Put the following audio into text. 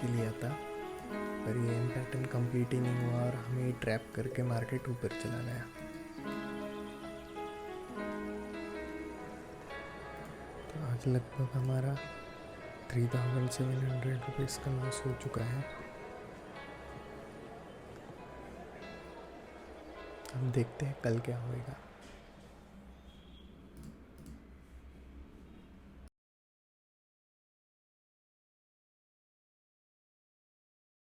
के लिया था, पर ये एम पैटर्न कंप्लीट ही नहीं हुआ और हमें ट्रैप करके मार्केट ऊपर चला गया। तो आज लगभग हमारा 3700 रुपीज़ का लॉस हो चुका है। अब देखते हैं कल क्या होएगा।